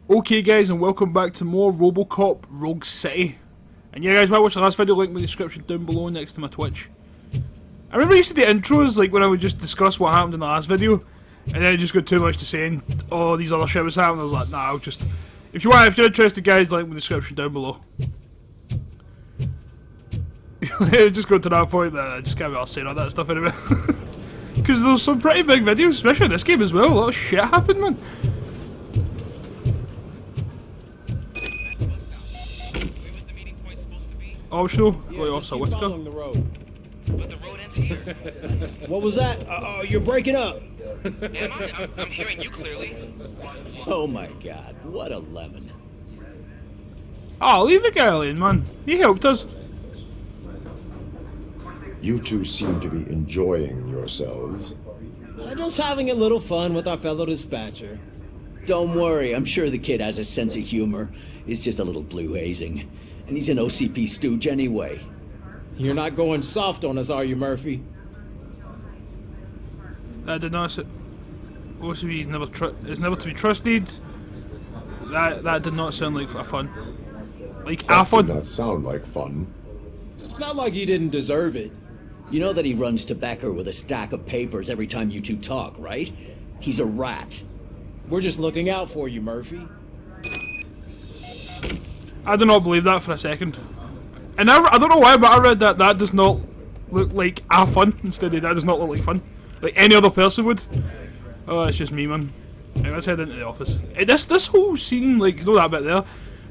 Okay guys, and welcome back to more RoboCop Rogue City. And yeah guys, might watch the last video, link in the description down below next to my Twitch. I remember I used to do intros, like when I would just discuss what happened in the last video, and then I just got too much to say and oh these other shit was happening. I was like, nah, I'll just, if you're interested guys, link in the description down below. Just go to that point that I just can't be able to say all that stuff anymore. Because there's some pretty big videos, especially in this game as well, a lot of shit happened, man. Oh, sure. Yeah, Wait, just also, keep what's following the road. But the road ends here. What was that? You're breaking up. Am I? I'm hearing you clearly. Oh my god, what a lemon. Oh, leave the guy alone, man. He helped us. You two seem to be enjoying yourselves. Just having a little fun with our fellow dispatcher. Don't worry, I'm sure the kid has a sense of humor. It's just a little blue hazing. And he's an OCP stooge anyway. You're not going soft on us, are you, Murphy? That did not say. OCB is never to be trusted. That did not sound like a fun. Like a That fun. did not sound like fun. It's not like he didn't deserve it. You know that he runs to Becker with a stack of papers every time you two talk, right? He's a rat. We're just looking out for you, Murphy. I do not believe that for a second. And I don't know why, but I read that does not look like a fun. Instead of that does not look like fun. Like any other person would. Oh, it's just me, man. Right, let's head into the office. This whole scene, like, you know that bit there?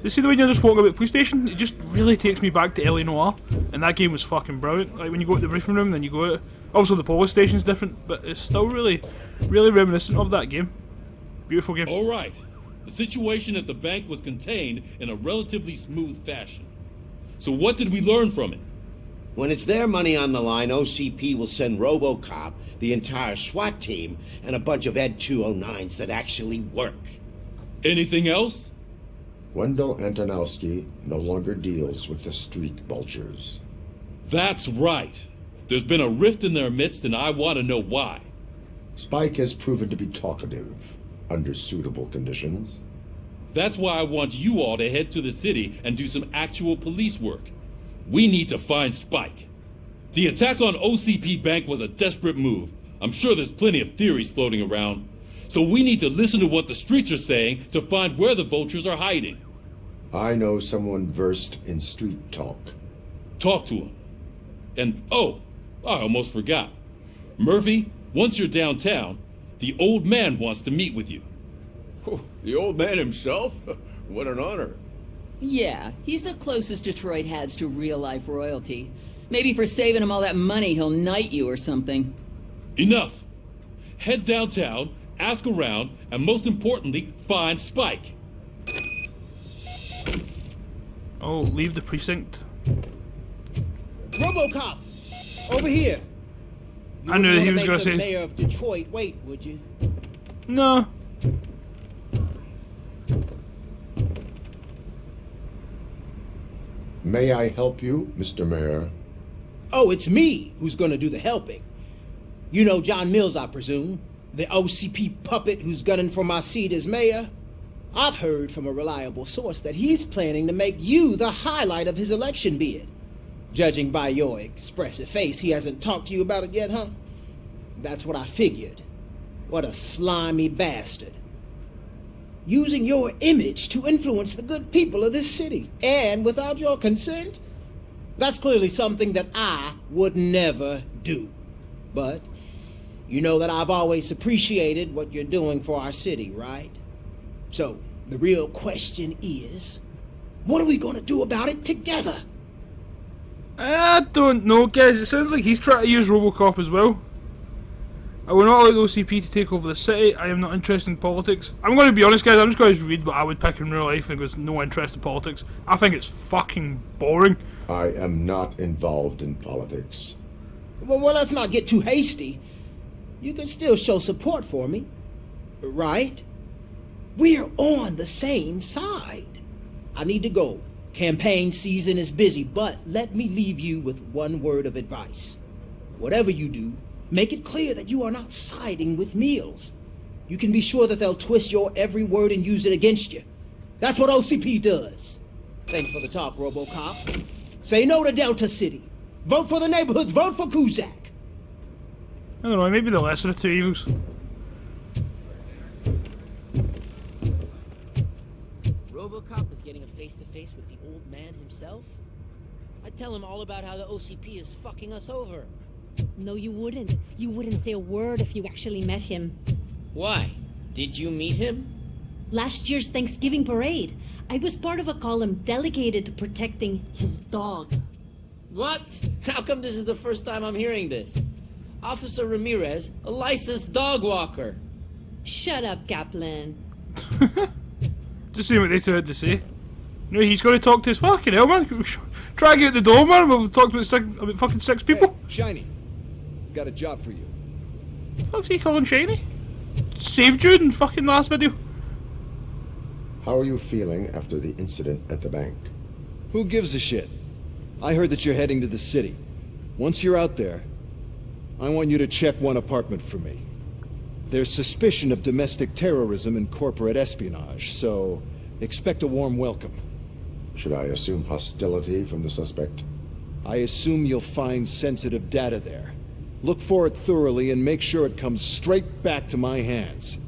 You see the way you're just walking about the police station? It just really takes me back to LA Noire. And that game was fucking brilliant. Like when you go to the briefing room, then you go out. Also the police station's different, but it's still really reminiscent of that game. Beautiful game. All right. The situation at the bank was contained in a relatively smooth fashion. So what did we learn from it? When it's their money on the line, OCP will send RoboCop, the entire SWAT team, and a bunch of Ed 209s that actually work. Anything else? Wendell Antonowski no longer deals with the street vultures. That's right. There's been a rift in their midst and I want to know why. Spike has proven to be talkative, under suitable conditions. That's why I want you all to head to the city and do some actual police work. We need to find Spike. The attack on OCP Bank was a desperate move. I'm sure there's plenty of theories floating around. So we need to listen to what the streets are saying to find where the vultures are hiding. I know someone versed in street talk. Talk to him. And oh, I almost forgot. Murphy, once you're downtown, the old man wants to meet with you. Oh, the old man himself? What an honor. Yeah, he's the closest Detroit has to real-life royalty. Maybe for saving him all that money, he'll knight you or something. Enough. Head downtown, ask around, and most importantly, find Spike. Oh, leave the precinct. RoboCop! Over here! You I knew wouldn't he wanna was gonna make the say- mayor of Detroit wait, would you? No. May I help you, Mr. Mayor? Oh, it's me who's gonna do the helping. You know John Mills, I presume. The OCP puppet who's gunning for my seat as mayor. I've heard from a reliable source that he's planning to make you the highlight of his election bid. Judging by your expressive face, he hasn't talked to you about it yet, huh? That's what I figured. What a slimy bastard. Using your image to influence the good people of this city, and without your consent? That's clearly something that I would never do. But you know that I've always appreciated what you're doing for our city, right? So, the real question is, what are we gonna do about it together? I don't know, guys. It sounds like he's trying to use RoboCop as well. I will not allow OCP to take over the city. I am not interested in politics. I'm going to be honest, guys. I'm just going to read what I would pick in real life and there's no interest in politics. I think it's fucking boring. I am not involved in politics. Well, let's not get too hasty. You can still show support for me, right? We're on the same side. I need to go. Campaign season is busy, but let me leave you with one word of advice. Whatever you do, make it clear that you are not siding with Mills. You can be sure that they'll twist your every word and use it against you. That's what OCP does. Thanks for the talk, RoboCop. Say no to Delta City. Vote for the neighborhoods. Vote for Kuzak. I don't know, maybe the lesser of two evils. RoboCop is getting a face-to-face with the old man himself? I'd tell him all about how the OCP is fucking us over. No, you wouldn't. You wouldn't say a word if you actually met him. Why? Did you meet him? Last year's Thanksgiving parade, I was part of a column delegated to protecting his dog. What? How come this is the first time I'm hearing this? Officer Ramirez, a licensed dog walker. Shut up, Kaplan. Just seeing what they two had to say. No, he's got to talk to his fucking hell, man. Try to get out the door, man. We've talked about fucking 6 people. Hey, Shiny, got a job for you. The fuck's he calling Shiny? Saved you in fucking last video. How are you feeling after the incident at the bank? Who gives a shit? I heard that you're heading to the city. Once you're out there, I want you to check one apartment for me. There's suspicion of domestic terrorism and corporate espionage, so expect a warm welcome. Should I assume hostility from the suspect? I assume you'll find sensitive data there. Look for it thoroughly and make sure it comes straight back to my hands.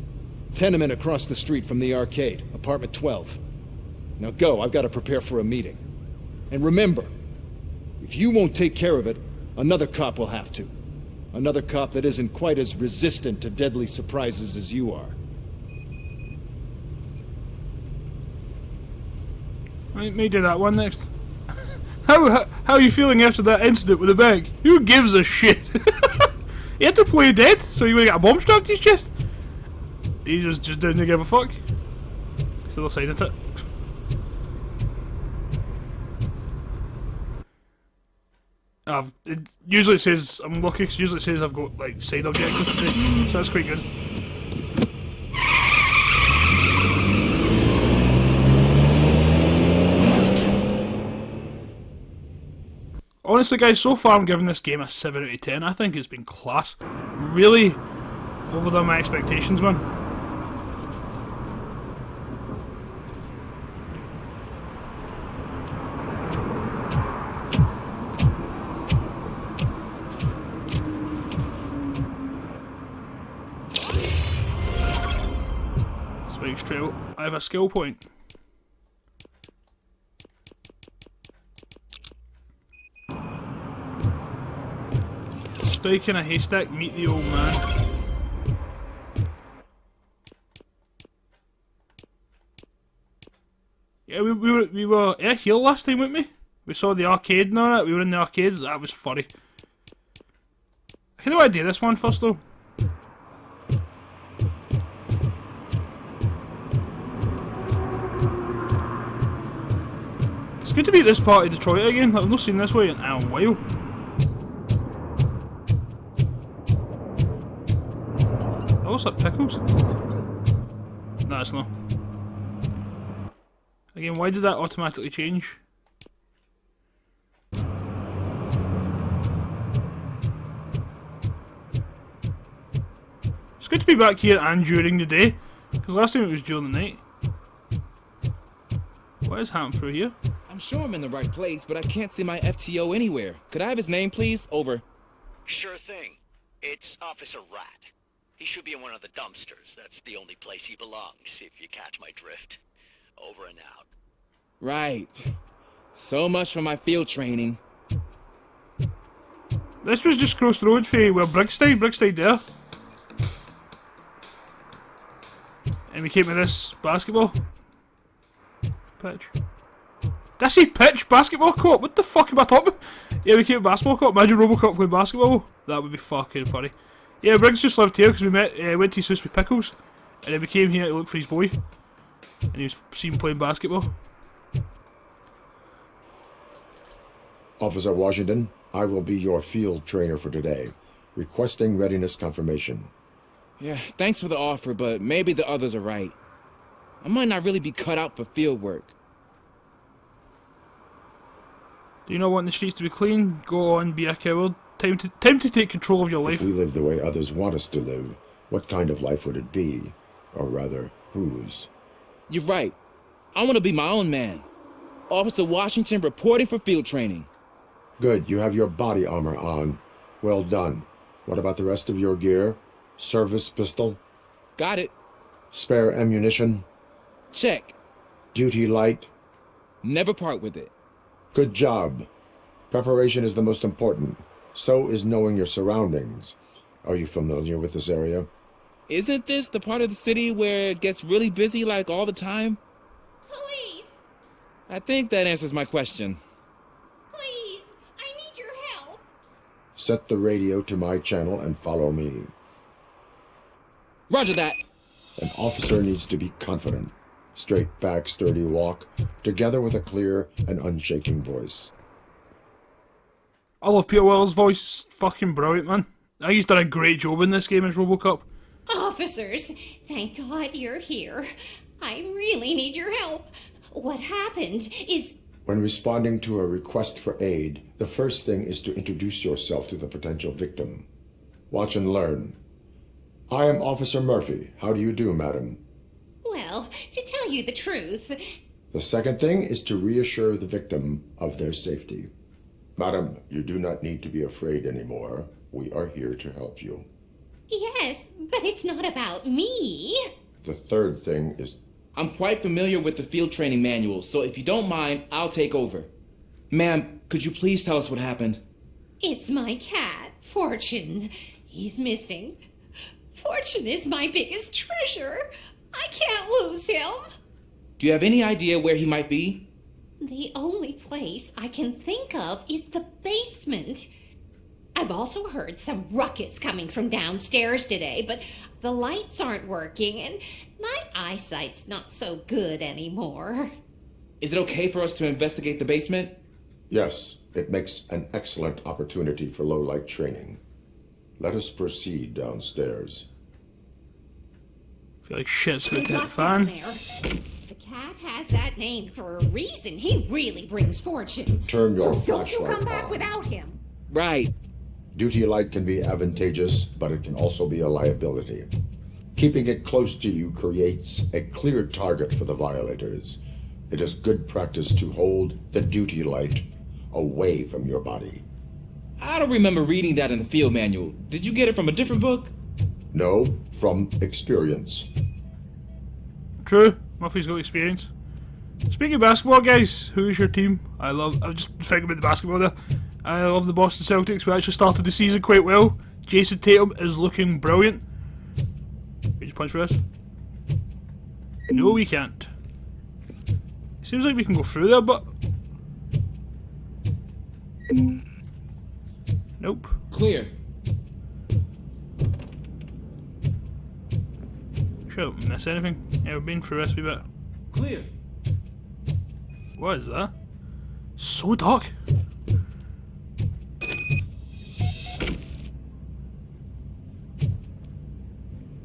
Tenement across the street from the arcade, apartment 12. Now go, I've got to prepare for a meeting. And remember, if you won't take care of it, another cop will have to. Another cop that isn't quite as resistant to deadly surprises as you are. I may do that one next. How are you feeling after that incident with the bank? Who gives a shit? He had to play dead, so he would get a bomb strapped to his chest. He just didn't give a fuck. Still signed it. It usually says I'm lucky because usually it says I've got like side objectives today, so that's quite good. Honestly, guys, so far I'm giving this game a 7 out of 10. I think it's been class. Really overdone my expectations, man. Spike's Trail. I have a skill point. Spike in a haystack, meet the old man. Yeah, we were here last time, weren't we? We saw the arcade and all that. We were in the arcade. That was furry. How do I do this one first, though? It's good to be at this part of Detroit again. I've not seen this way in a while. That looks like pickles. No, it's not. Again, why did that automatically change? It's good to be back here and during the day, because last time it was during the night. What is happening through here? I'm sure I'm in the right place, but I can't see my FTO anywhere. Could I have his name, please? Over. Sure thing. It's Officer Rat. He should be in one of the dumpsters. That's the only place he belongs, if you catch my drift. Over and out. Right. So much for my field training. This was just cross the road for where Briggs died there. And we came to this basketball pitch. Did I say pitch? Basketball court? What the fuck am I talking about? Yeah, we came to basketball court. Imagine RoboCop playing basketball. That would be fucking funny. Yeah, Briggs just lived here because we went to his house with Pickles. And then we came here to look for his boy. And he was seen him playing basketball. Officer Washington, I will be your field trainer for today. Requesting readiness confirmation. Yeah, thanks for the offer, but maybe the others are right. I might not really be cut out for field work. Do you not want the streets to be clean? Go on, be a coward. Time to take control of your life. If we live the way others want us to live, what kind of life would it be? Or rather, whose? You're right. I want to be my own man. Officer Washington reporting for field training. Good, you have your body armor on. Well done. What about the rest of your gear? Service pistol? Got it. Spare ammunition? Check. Duty light? Never part with it. Good job. Preparation is the most important. So is knowing your surroundings. Are you familiar with this area? Isn't this the part of the city where it gets really busy like all the time? Police! I think that answers my question. Please! I need your help! Set the radio to my channel and follow me. Roger that. An officer needs to be confident. Straight back, sturdy walk, together with a clear and unshaking voice. I love Peter Weller's voice. It's fucking brilliant, man. I think he's done a great job in this game as RoboCop. Officers, thank God you're here. I really need your help. What happened is... When responding to a request for aid, the first thing is to introduce yourself to the potential victim. Watch and learn. I am Officer Murphy. How do you do, madam? Well, to tell you the truth... The second thing is to reassure the victim of their safety. Madam, you do not need to be afraid anymore. We are here to help you. Yes, but it's not about me. The third thing is... I'm quite familiar with the field training manual, so if you don't mind, I'll take over. Ma'am, could you please tell us what happened? It's my cat, Fortune. He's missing. Fortune is my biggest treasure. I can't lose him. Do you have any idea where he might be? The only place I can think of is the basement. I've also heard some ruckus coming from downstairs today, but the lights aren't working and my eyesight's not so good anymore. Is it okay for us to investigate the basement? Yes, it makes an excellent opportunity for low-light training. Let us proceed downstairs. I feel like shit's about to hit the Down fan. there. The cat has that name for a reason. He really brings fortune. Turn your So don't you flashlight come back on. without him. Right. Duty light can be advantageous, but it can also be a liability. Keeping it close to you creates a clear target for the violators. It is good practice to hold the duty light away from your body. I don't remember reading that in the field manual. Did you get it from a different book? No, from experience. True. Murphy's got experience. Speaking of basketball, guys, who's your team? I was just thinking about the basketball there. I love the Boston Celtics. We actually started the season quite well. Jason Tatum is looking brilliant. Can you just punch for us? No, we can't. Seems like we can go through there, but... Nope. Clear. Sure I don't miss anything. Yeah, we've been through this wee bit. Clear. What is that? So dark.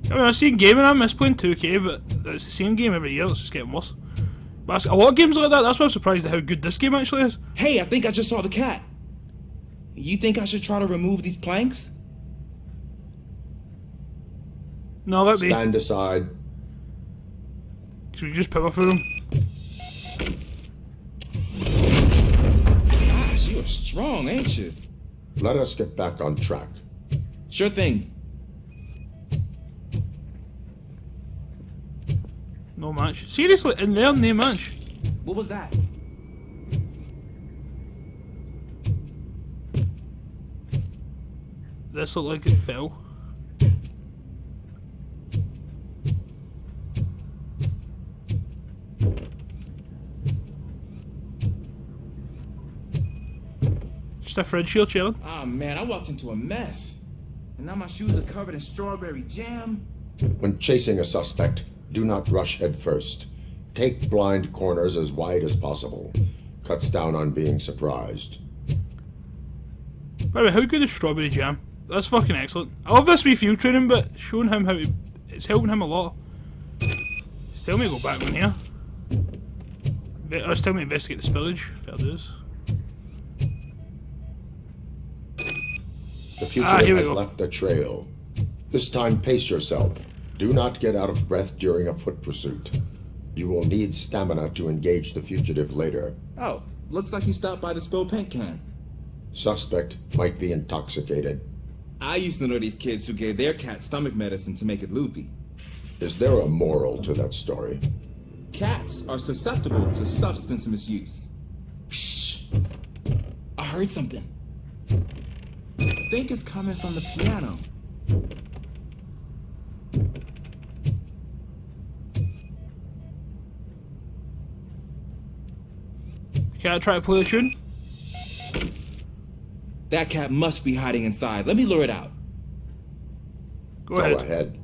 I mean, I've seen gaming, I miss playing 2K, but it's the same game every year, it's just getting worse. But a lot of games like that, that's why I'm surprised at how good this game actually is. Hey, I think I just saw the cat. You think I should try to remove these planks? No, let me. Stand aside. Should we just power through them? Gosh, you're strong, ain't you? Let us get back on track. Sure thing. No match. Seriously, in there, no match. What was that? This looked like it fell. Just a fridge here chilling. Ah, man, I walked into a mess. And now my shoes are covered in strawberry jam. When chasing a suspect, do not rush head first. Take blind corners as wide as possible. Cuts down on being surprised. By the way, how good is strawberry jam? That's fucking excellent. I love this wee field training, but showing him how to... It's helping him a lot. Just tell me to go back in here. Just tell me to investigate the spillage. Fair dues. The fugitive here we has go. left a trail. This time pace yourself. Do not get out of breath during a foot pursuit. You will need stamina to engage the fugitive later. Oh, looks like he stopped by the spilled paint can. Suspect might be intoxicated. I used to know these kids who gave their cat stomach medicine to make it loopy. Is there a moral to that story? Cats are susceptible to substance misuse. Shh. I heard something. I think it's coming from the piano. Can I try to play a tune? That cat must be hiding inside. Let me lure it out. Go ahead. ahead.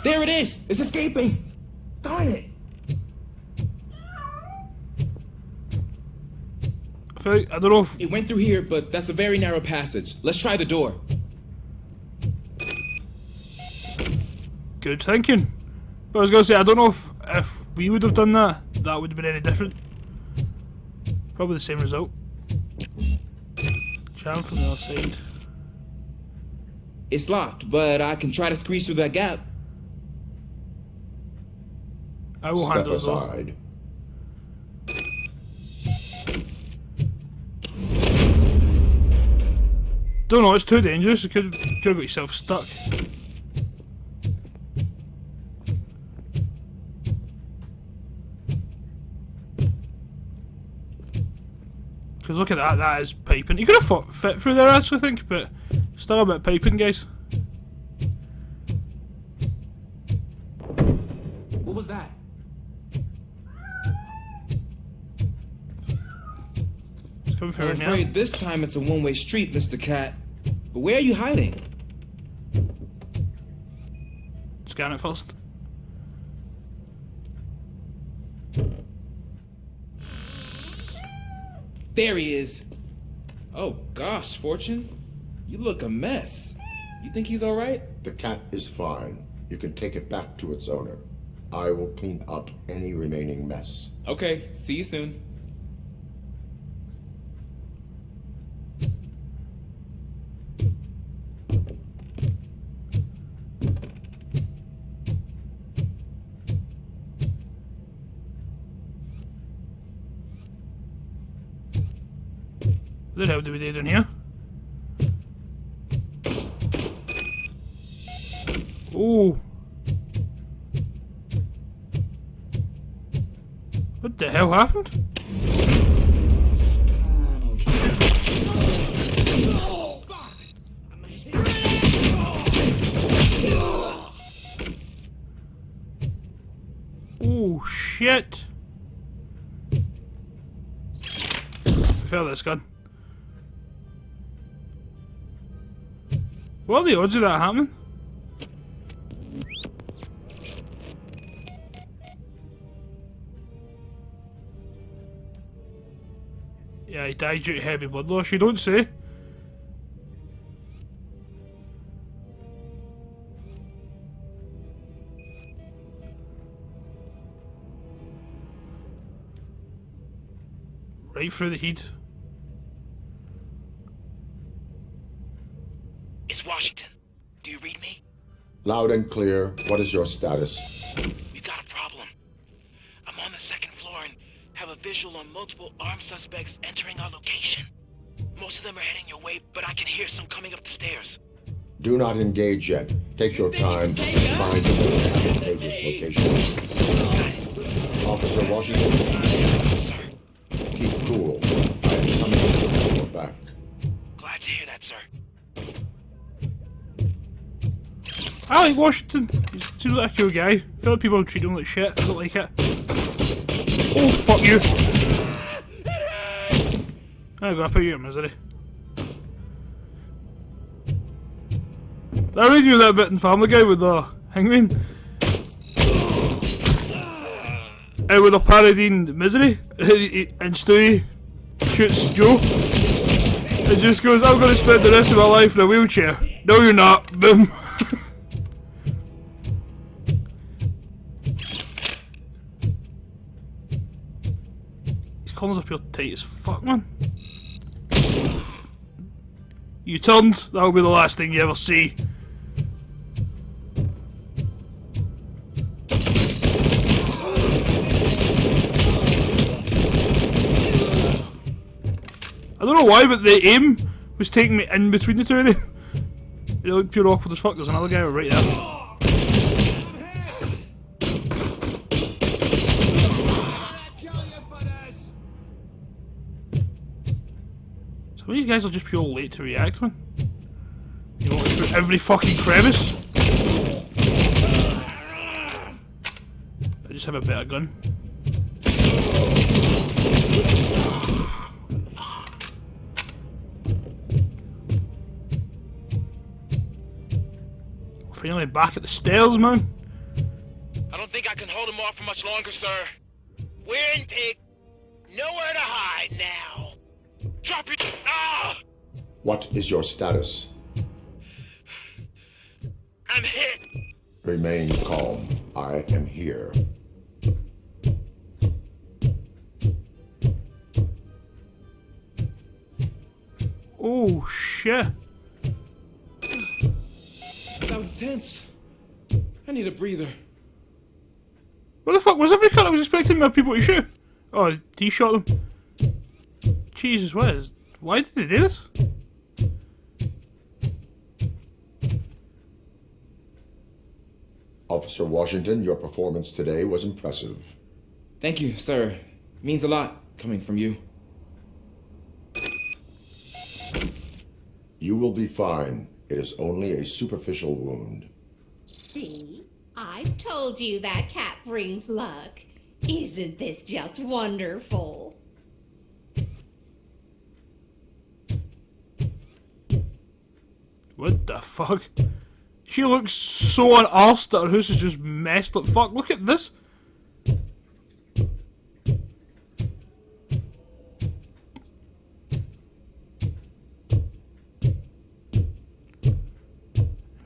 There it is! It's escaping! Darn it! I don't know if... It went through here, but that's a very narrow passage. Let's try the door. Good thinking. But I was going to say, I don't know if we would have done that, that would have been any different. Probably the same result. Charm from the other side. It's locked, but I can try to squeeze through that gap. I will Step handle it. aside. Don't know, it's too dangerous. You could have got yourself stuck. Because look at that, that is piping. You could have fit through there, I actually think, but still a bit piping, guys. What was that? It's coming through I'm now. afraid this time it's a one-way street, Mr. Cat. But where are you hiding? Scan it first. There he is. Oh gosh, Fortune. You look a mess. You think he's alright? The cat is fine. You can take it back to its owner. I will clean up any remaining mess. Okay, see you soon. What the hell do we do down here? Oh. What the hell happened? Oh shit. I fell this gun. What are the odds of that happening? Yeah, he died due to heavy blood loss, you don't say. Right through the heat. It's Washington. Do you read me? Loud and clear. What is your status? We got a problem. I'm on the second floor and have a visual on multiple armed suspects entering our location. Most of them are heading your way, but I can hear some coming up the stairs. Do not engage yet. Take your time to find the most advantageous location. Officer Washington. Sir. Keep cool. I am coming to your back. Glad to hear that, sir. I like Washington. He seems like a cool guy. I feel like people treat him like shit. I don't like it. Oh, fuck you. I gotta put you in misery. That reminds me of that bit in Family Guy with the hangman. With a parodying Misery, and Stewie shoots Joe and just goes, I'm gonna spend the rest of my life in a wheelchair. No, you're not. Boom. These corners up here tight as fuck, man. You turned, that'll be the last thing you ever see. I don't know why, but the aim was taking me in between the two of them. It looked pure awkward as fuck. There's another guy right there. Some of these guys are just pure late to react, man. You want to through every fucking crevice? I just have a better gun. Finally back at the stairs, man. I don't think I can hold him off for much longer, sir. We're in pig. Nowhere to hide now. Drop your... Ah! What is your status? I'm hit. Remain calm. I am here. Oh, shit. That was tense. I need a breather. What the fuck was every cut I was expecting my people to shoot? Oh, he shot them. Jesus, what is... Why did they do this? Officer Washington, your performance today was impressive. Thank you, sir. Means a lot coming from you. You will be fine. It is only a superficial wound. See? I've told you that cat brings luck. Isn't this just wonderful? What the fuck? She looks so unarsed that her house is just messed up. Fuck, look at this.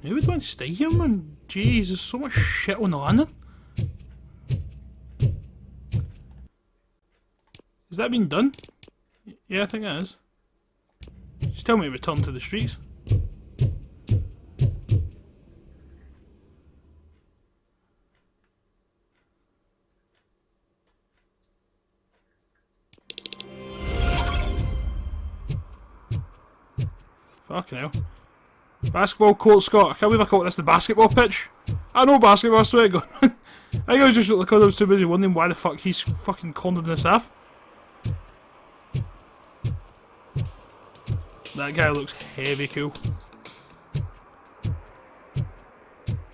Who would want to stay here, man? Jeez, there's so much shit on the landing. Has that been done? Yeah, I think that is. Just tell me to return to the streets. Fucking hell. Basketball court, Scott. I can't believe I called this the basketball pitch. I know basketball, I swear to God. I think I was just because I was too busy wondering why the fuck he's fucking cornered this off. That guy looks heavy cool.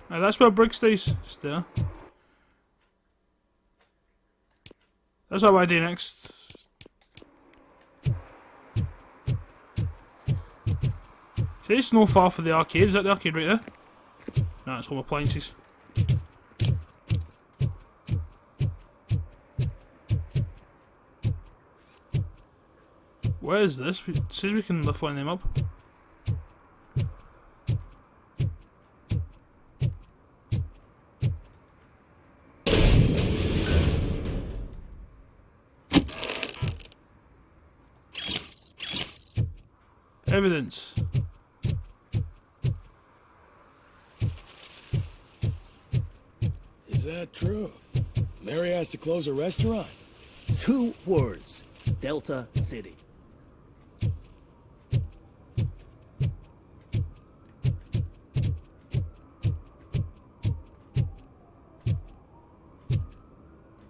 Right, that's where Briggs stays. Just there. That's what I do next. See, it's no far for the arcade. Is that the arcade right there? No, it's home appliances. Where is this? It says we can lift one of them up. Evidence. Is that true? Mary has to close a restaurant? 2 words. Delta City.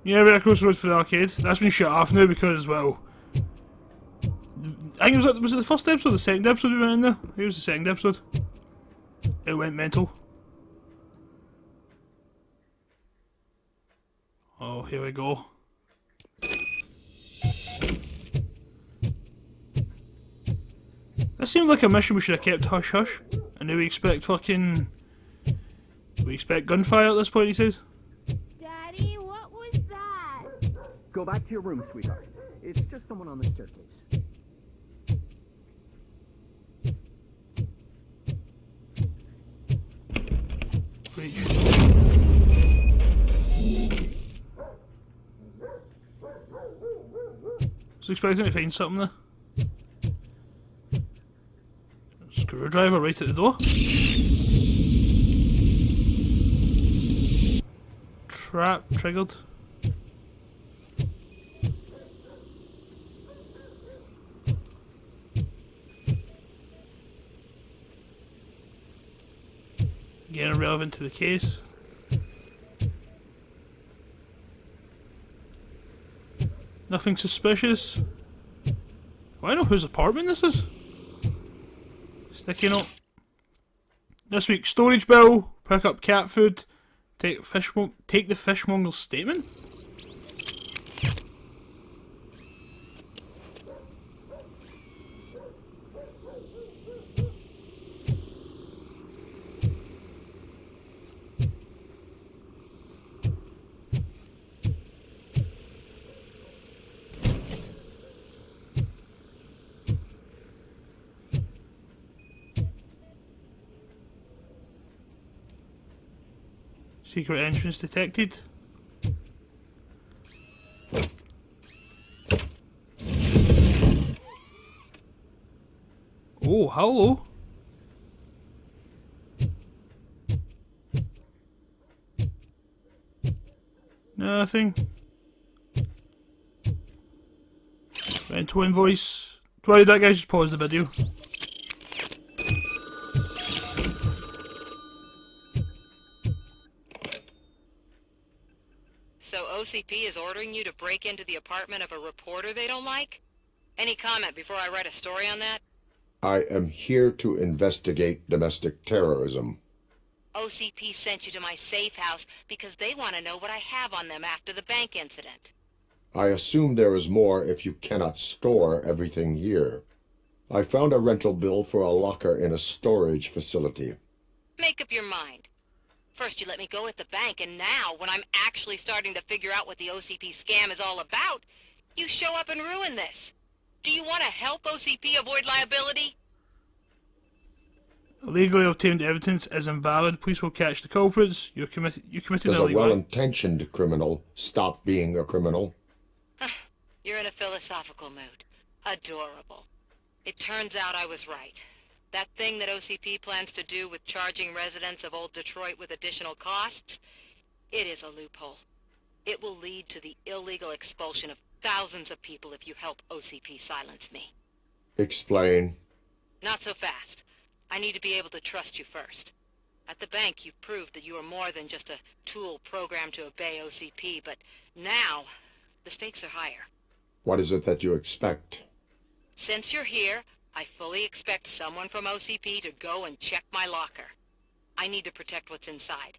Yeah, we're across the road for the arcade. That's been shut off now because, well... I think was it the first episode or the second episode we went in there? I think it was the second episode. It went mental. Oh, here we go. This seemed like a mission we should have kept hush hush. And now we expect fucking... We expect gunfire at this point, he says. Daddy, what was that? Go back to your room, sweetheart. It's just someone on the staircase. I was expecting to find something there. Screwdriver right at the door. Trap triggered. Again, irrelevant to the case. Nothing suspicious. Do I know whose apartment this is? Sticky note. This week's storage bill. Pick up cat food. Take the fishmonger's statement. Secret entrance detected. Oh, hello. Nothing. Rental invoice. Sorry, that guy just paused the video. So OCP is ordering you to break into the apartment of a reporter they don't like? Any comment before I write a story on that? I am here to investigate domestic terrorism. OCP sent you to my safe house because they want to know what I have on them after the bank incident. I assume there is more if you cannot store everything here. I found a rental bill for a locker in a storage facility. Make up your mind. First you let me go at the bank, and now, when I'm actually starting to figure out what the OCP scam is all about, you show up and ruin this. Do you want to help OCP avoid liability? Illegally obtained evidence is invalid. Police will catch the culprits. You committed Does an a illegal act. well-intentioned criminal stop being a criminal? You're in a philosophical mood. Adorable. It turns out I was right. That thing that OCP plans to do with charging residents of Old Detroit with additional costs, it is a loophole. It will lead to the illegal expulsion of thousands of people if you help OCP silence me. Explain. Not so fast. I need to be able to trust you first. At the bank, you've proved that you are more than just a tool programmed to obey OCP, but now, the stakes are higher. What is it that you expect? Since you're here, I fully expect someone from OCP to go and check my locker. I need to protect what's inside,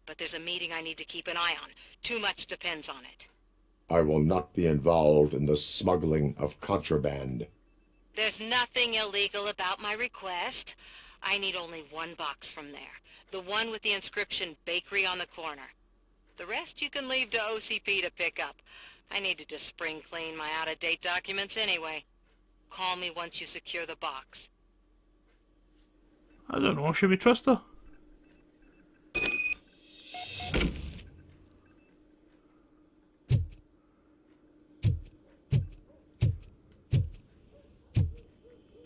but there's a meeting I need to keep an eye on. Too much depends on it. I will not be involved in the smuggling of contraband. There's nothing illegal about my request. I need only one box from there. The one with the inscription Bakery on the corner. The rest you can leave to OCP to pick up. I needed to spring clean my out-of-date documents anyway. Call me once you secure the box. I don't know, should we trust her?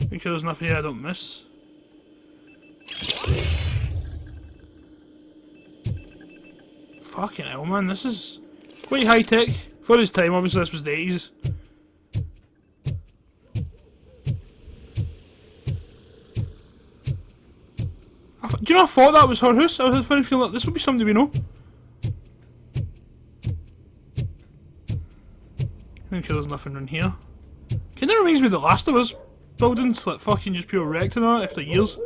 Make sure there's nothing here I don't miss. Fucking hell, man, this is quite high tech. For his time, obviously this was the 80s. Do you know, I thought that was her house. I was feeling like this would be somebody we know. Make sure there's nothing in here. Kinda reminds me of the Last of Us buildings, like fucking just pure wrecked and that after years.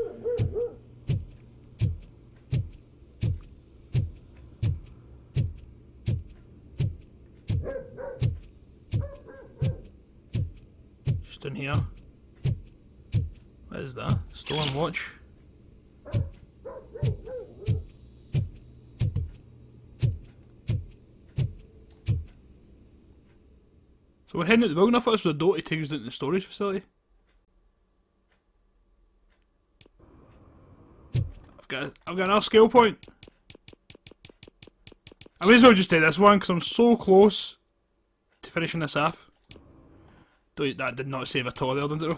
Just in here. What is that? Stolen watch. So we're heading out the building. I thought this was a door to take us into the storage facility. I've got another skill point. I may as well just do this one because I'm so close to finishing this off. That did not save at all there, didn't it?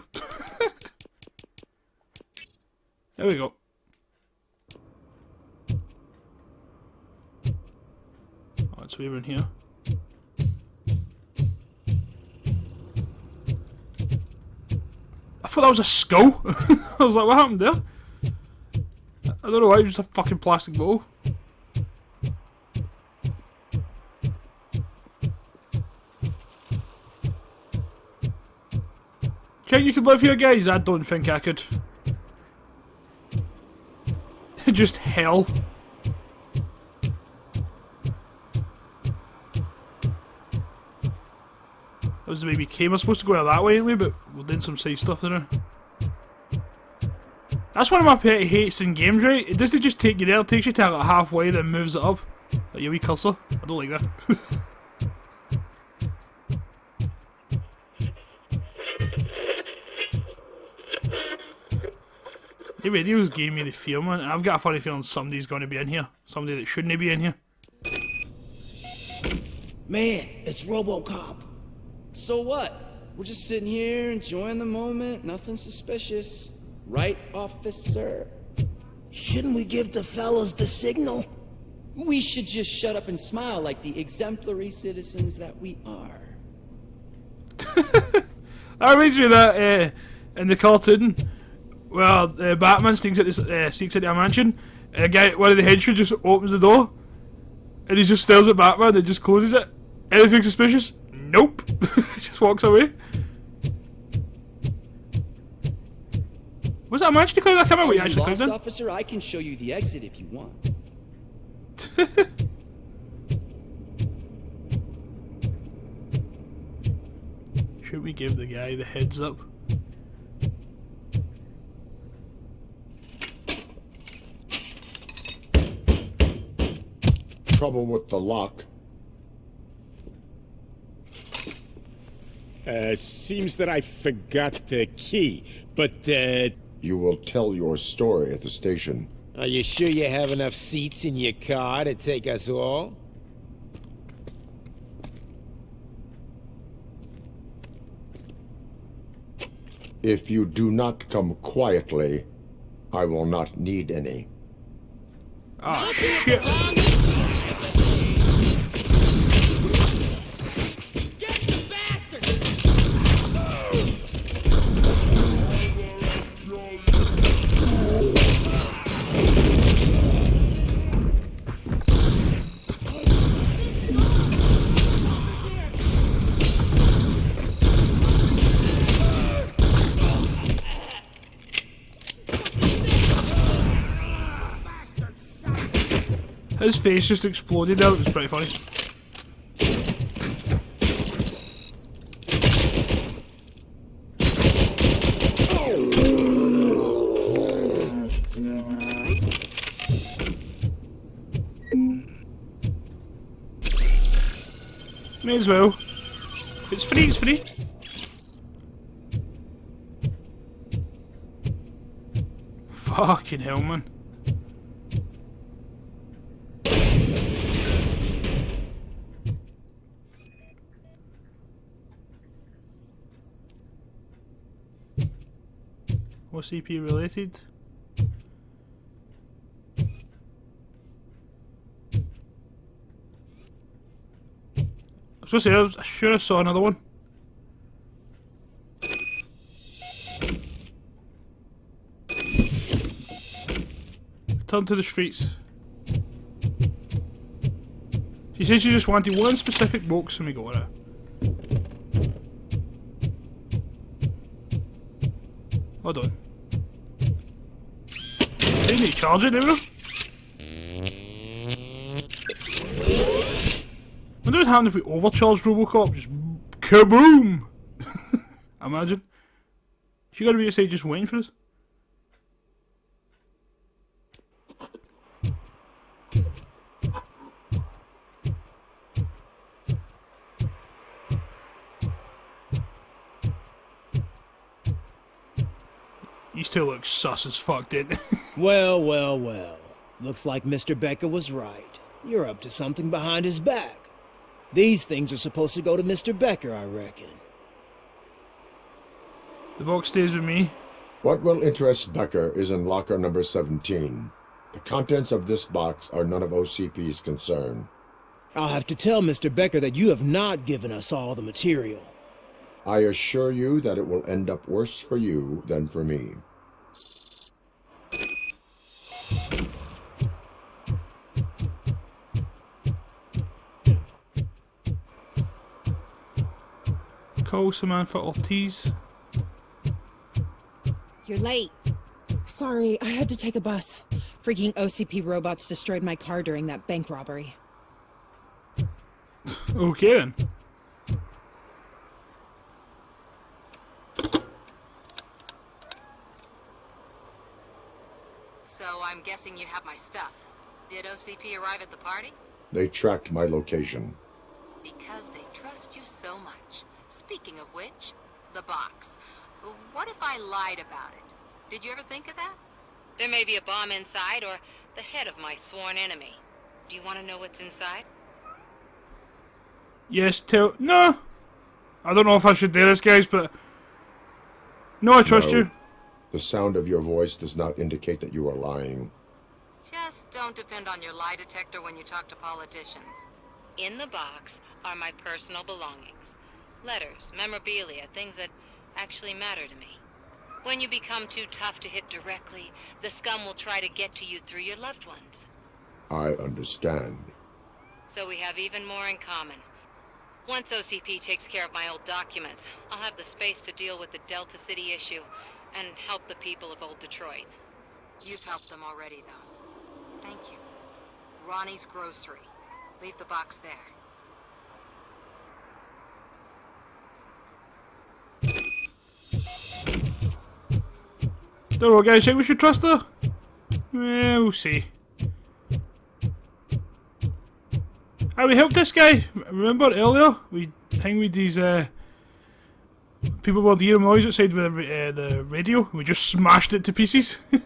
There we go. Oh, it's way in here. I thought that was a skull. I was like, what happened there? I don't know why, it was just a fucking plastic bottle. Think you could live here, guys? I don't think I could. Just hell. That was the way we came. I was supposed to go out that way anyway, but we're doing some side stuff there. That's one of my petty hates in games, right? It doesn't just take you there, it takes you to like halfway, then moves it up. Like your wee cursor. I don't like that. The radios gave me the fear, man, and I've got a funny feeling somebody's going to be in here. Somebody that shouldn't be in here. Man, it's RoboCop. So what? We're just sitting here enjoying the moment, nothing suspicious. Right, officer? Shouldn't we give the fellas the signal? We should just shut up and smile like the exemplary citizens that we are. That reminds me of that in the cartoon. Well, Batman sneaks into a mansion, and a guy, one of the henchmen just opens the door, and he just stares at Batman and just closes it. Anything suspicious? Nope. Just walks away. Was that a mansion he climbed? I can't remember what he actually climbed in. Officer, I can show you the exit if you want. Should we give the guy the heads up? Trouble with the lock. Seems that I forgot the key, but, You will tell your story at the station. Are you sure you have enough seats in your car to take us all? If you do not come quietly, I will not need any. Oh, shit. His face just exploded there, it was pretty funny. May as well. If it's free, it's free. Fucking hell, man. OCP related. I was gonna say, I'm sure I saw another one. Return to the streets. She said she just wanted one specific box and we got it. Hold on. They need to charge it, do I wonder what would happen if we overcharged RoboCop. Just kaboom! Imagine. She gotta be outside just waiting for us. These two look sus as fuck, didn't they? Well, well, well. Looks like Mr. Becker was right. You're up to something behind his back. These things are supposed to go to Mr. Becker, I reckon. The box stays with me. What will interest Becker is in locker number 17. The contents of this box are none of OCP's concern. I'll have to tell Mr. Becker that you have not given us all the material. I assure you that it will end up worse for you than for me. Call Samantha Ortiz. You're late. Sorry, I had to take a bus. Freaking OCP robots destroyed my car during that bank robbery. Okay then. So I'm guessing you have my stuff. Did OCP arrive at the party? They tracked my location. Because they trust you so much. Speaking of which, the box. What if I lied about it? Did you ever think of that? There may be a bomb inside or the head of my sworn enemy. Do you want to know what's inside? Yes, tell... No! I don't know if I should do this, guys, but... No, I trust you. The sound of your voice does not indicate that you are lying. Just don't depend on your lie detector when you talk to politicians. In the box are my personal belongings. Letters, memorabilia, things that actually matter to me. When you become too tough to hit directly, the scum will try to get to you through your loved ones. I understand. So we have even more in common. Once OCP takes care of my old documents, I'll have the space to deal with the Delta City issue and help the people of Old Detroit. You've helped them already, though. Thank you. Ronnie's Grocery. Leave the box there. Don't know, guys. Think we should trust her? We'll see. How we helped this guy? Remember earlier? We hang with these people were hearing noise outside with the radio. And we just smashed it to pieces. I'm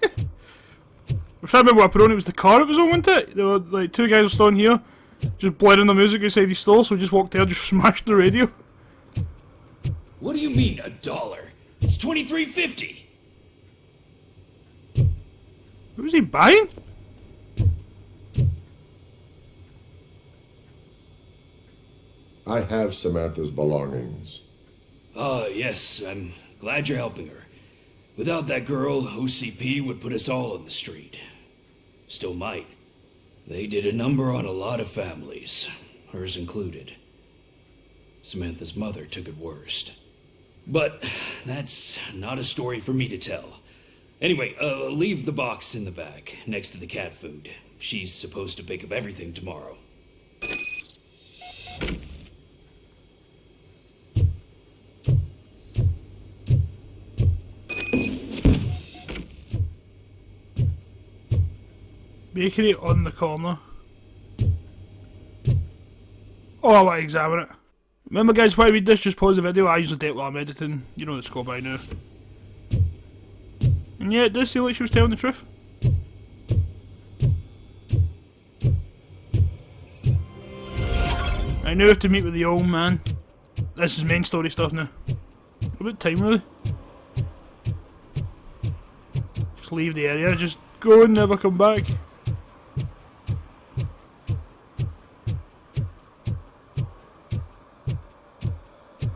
trying to remember what I put on. It was the car it was on, wasn't it? There were like two guys were still in here, just blaring the music outside the store. So we just walked there, just smashed the radio. What do you mean $1? It's $23.50. What was he buying? I have Samantha's belongings. Yes, I'm glad you're helping her. Without that girl, OCP would put us all on the street. Still might. They did a number on a lot of families, hers included. Samantha's mother took it worst. But that's not a story for me to tell. Anyway, leave the box in the back, next to the cat food. She's supposed to pick up everything tomorrow. Bakery on the corner. Oh, I want to examine it. Remember, guys, why I read this? Just pause the video. I usually do it while I'm editing. You know the score by now. And yeah, it does seem like she was telling the truth. I now have to meet with the old man. This is main story stuff now. What about time, really? Just leave the area, just go and never come back.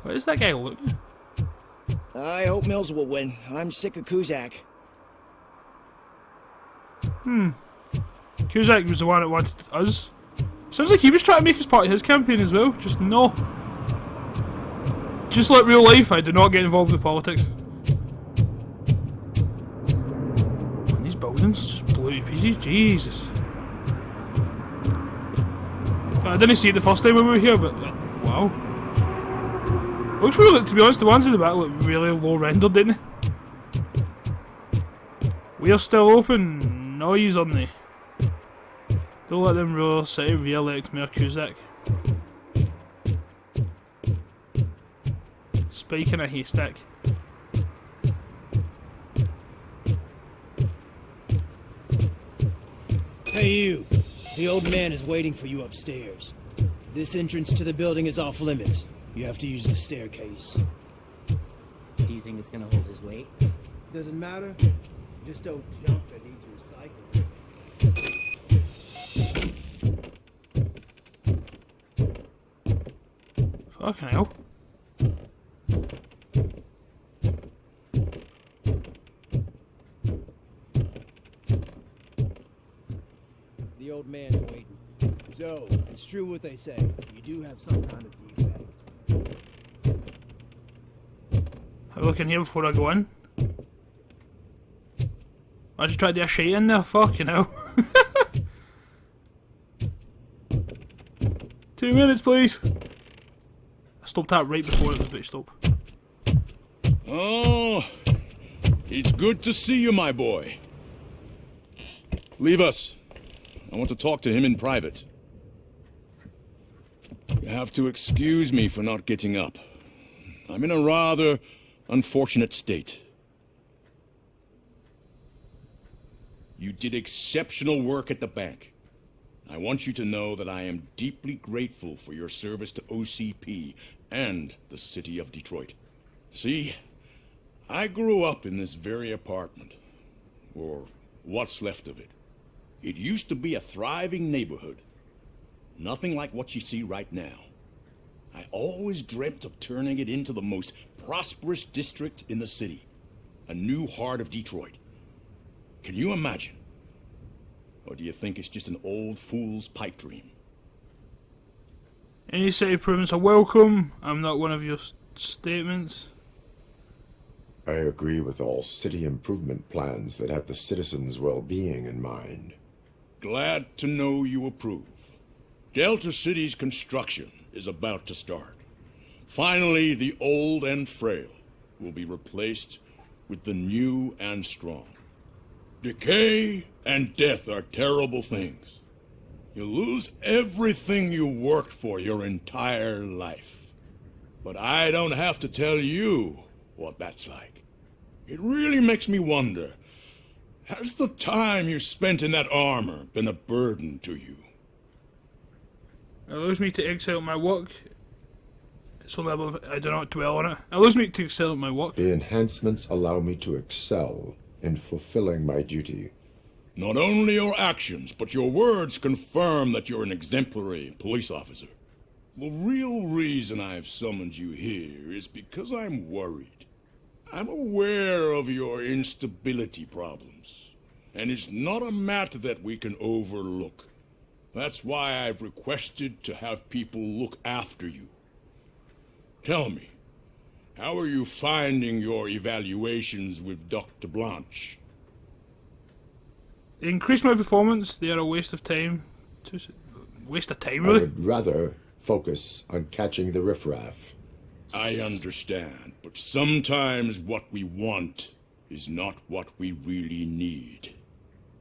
What is that guy looking? I hope Mills will win. I'm sick of Kuzak. Kuzak was the one that wanted us. Sounds like he was trying to make us part of his campaign as well. Just no. Just like real life, I do not get involved with politics. Man, these buildings just blew to pieces. Jesus. I didn't see it the first time when we were here, but wow. Looks really, to be honest, the ones in the back look really low rendered, didn't they? We're still open. Noise on me. Don't let them roar city re-elect Mayor Cusack. Spike in a haystack. Hey you, the old man is waiting for you upstairs. This entrance to the building is off limits. You have to use the staircase. Do you think it's gonna hold his weight? Doesn't matter. Just don't junk that needs recycling. Fucking hell. The old man's waiting. So, it's true what they say. You do have some kind of defect. Have a look in here before I go in. I just tried to do a shite in there, fucking hell. 2 minutes, please. I stopped that right before it was about to stop. Oh, it's good to see you, my boy. Leave us. I want to talk to him in private. You have to excuse me for not getting up. I'm in a rather unfortunate state. You did exceptional work at the bank. I want you to know that I am deeply grateful for your service to OCP and the city of Detroit. See, I grew up in this very apartment, or what's left of it. It used to be a thriving neighborhood. Nothing like what you see right now. I always dreamt of turning it into the most prosperous district in the city. A new heart of Detroit. Can you imagine? Or do you think it's just an old fool's pipe dream? Any city improvements are welcome. I'm not one of your statements. I agree with all city improvement plans that have the citizens' well-being in mind. Glad to know you approve. Delta City's construction is about to start. Finally, the old and frail will be replaced with the new and strong. Decay and death are terrible things. You lose everything you worked for your entire life. But I don't have to tell you what that's like. It really makes me wonder, has the time you spent in that armor been a burden to you? It allows me to excel at my work. It's a level I do not dwell on it. It allows me to excel at my work. The enhancements allow me to excel in fulfilling my duty. Not only your actions, but your words confirm that you're an exemplary police officer. The real reason I've summoned you here is because I'm worried. I'm aware of your instability problems, and it's not a matter that we can overlook. That's why I've requested to have people look after you. Tell me, how are you finding your evaluations with Dr. Blanche? They increase my performance. They are a waste of time. Waste of time, I really? would rather focus on catching the riffraff. I understand, but sometimes what we want is not what we really need.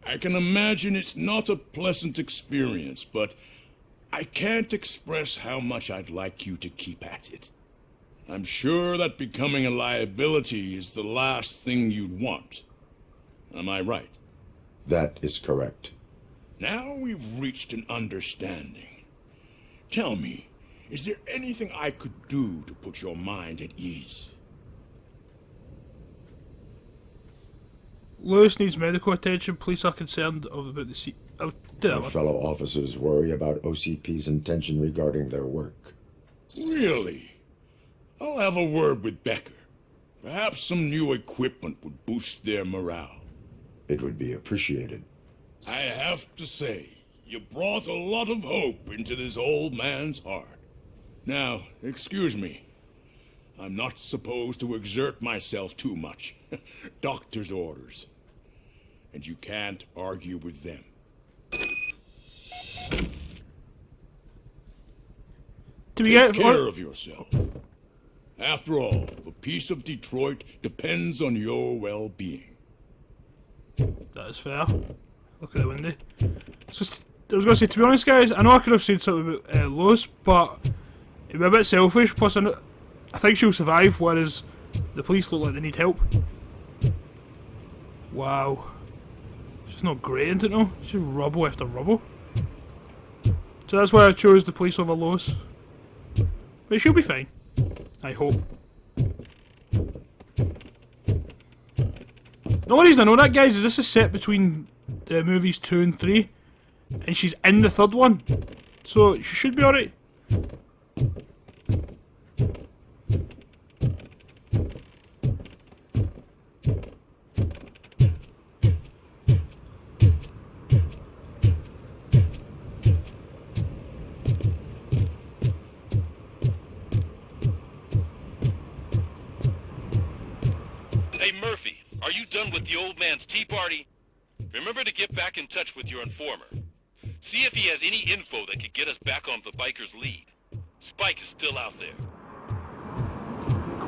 I can imagine it's not a pleasant experience, but I can't express how much I'd like you to keep at it. I'm sure that becoming a liability is the last thing you'd want. Am I right? That is correct. Now we've reached an understanding. Tell me, is there anything I could do to put your mind at ease? Lewis needs medical attention. Police are concerned about the seat. I'll do that My one. fellow officers worry about OCP's intention regarding their work. Really? I'll have a word with Becker. Perhaps some new equipment would boost their morale. It would be appreciated. I have to say, you brought a lot of hope into this old man's heart. Now, excuse me. I'm not supposed to exert myself too much. Doctor's orders. And you can't argue with them. Take care of yourself. After all, the peace of Detroit depends on your well-being. That is fair. Look at the window. It's just, I was going to say, to be honest, guys, I know I could have said something about Lois, but it'd be a bit selfish. Plus, I think she'll survive, whereas the police look like they need help. Wow. She's not great, isn't it? No, she's rubble after rubble. So that's why I chose the police over Lois. But she'll be fine. I hope. The only reason I know that, guys, is this is set between the movies 2 and 3, and she's in the third one, so she should be alright. Hey Murphy, are you done with the old man's tea party? Remember to get back in touch with your informer. See if he has any info that could get us back on the biker's lead. Spike is still out there.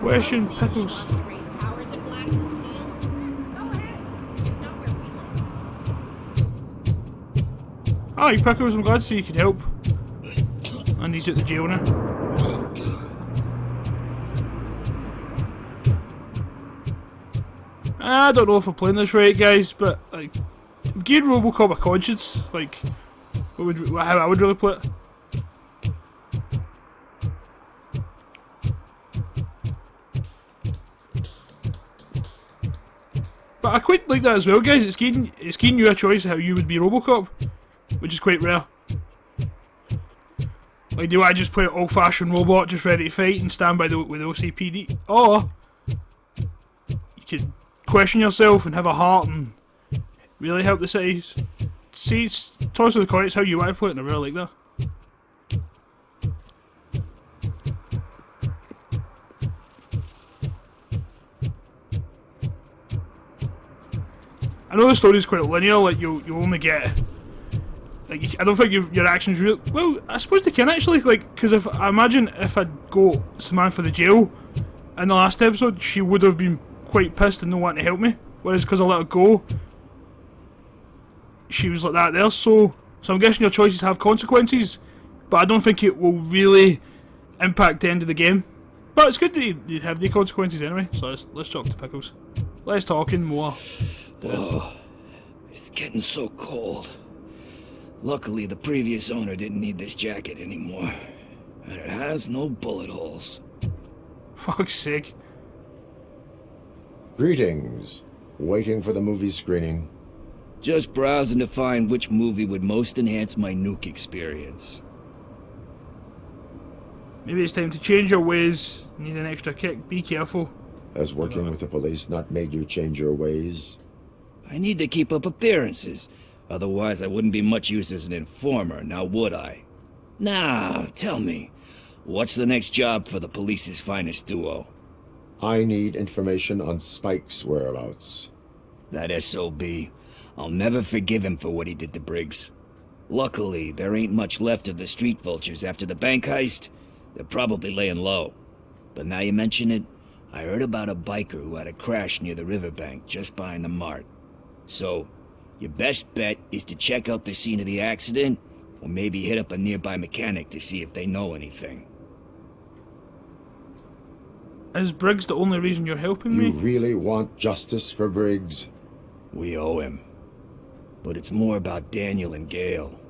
Question Pickles. Hi Pickles, I'm glad to see you could help. And he's at the jail now. I don't know if I'm playing this right, guys, but like, if gave RoboCop a conscience, like, how I would really play it. But I quite like that as well, guys. It's giving you a choice of how you would be RoboCop, which is quite rare. Like, do I just play an old-fashioned robot, just ready to fight and stand by with OCPD, or you could question yourself and have a heart and really help the city. See, toss in the comments how you want to play it, and I really like that. I know the story's quite linear, like you only get, like, I don't think your actions really, well, I suppose they can actually, like, because if I imagine if I'd go Samantha the jail in the last episode, she would have been quite pissed and not wanting to help me, whereas because I let her go, she was like that there. So I'm guessing your choices have consequences, but I don't think it will really impact the end of the game. But it's good that you have the consequences anyway. So let's talk to Pickles. Let's talk in more. Oh, it's getting so cold. Luckily, the previous owner didn't need this jacket anymore, and it has no bullet holes. Fuck's sake. Greetings. Waiting for the movie screening. Just browsing to find which movie would most enhance my nuke experience. Maybe it's time to change your ways. Need an extra kick. Be careful. Has working with the police not made you change your ways? I need to keep up appearances. Otherwise, I wouldn't be much use as an informer, now would I? Now, tell me, what's the next job for the police's finest duo? I need information on Spike's whereabouts. That SOB. I'll never forgive him for what he did to Briggs. Luckily, there ain't much left of the street vultures after the bank heist. They're probably laying low. But now you mention it, I heard about a biker who had a crash near the riverbank just behind the mart. So, your best bet is to check out the scene of the accident, or maybe hit up a nearby mechanic to see if they know anything. Is Briggs the only reason you're helping me? You really want justice for Briggs? We owe him. But it's more about Daniel and Gale.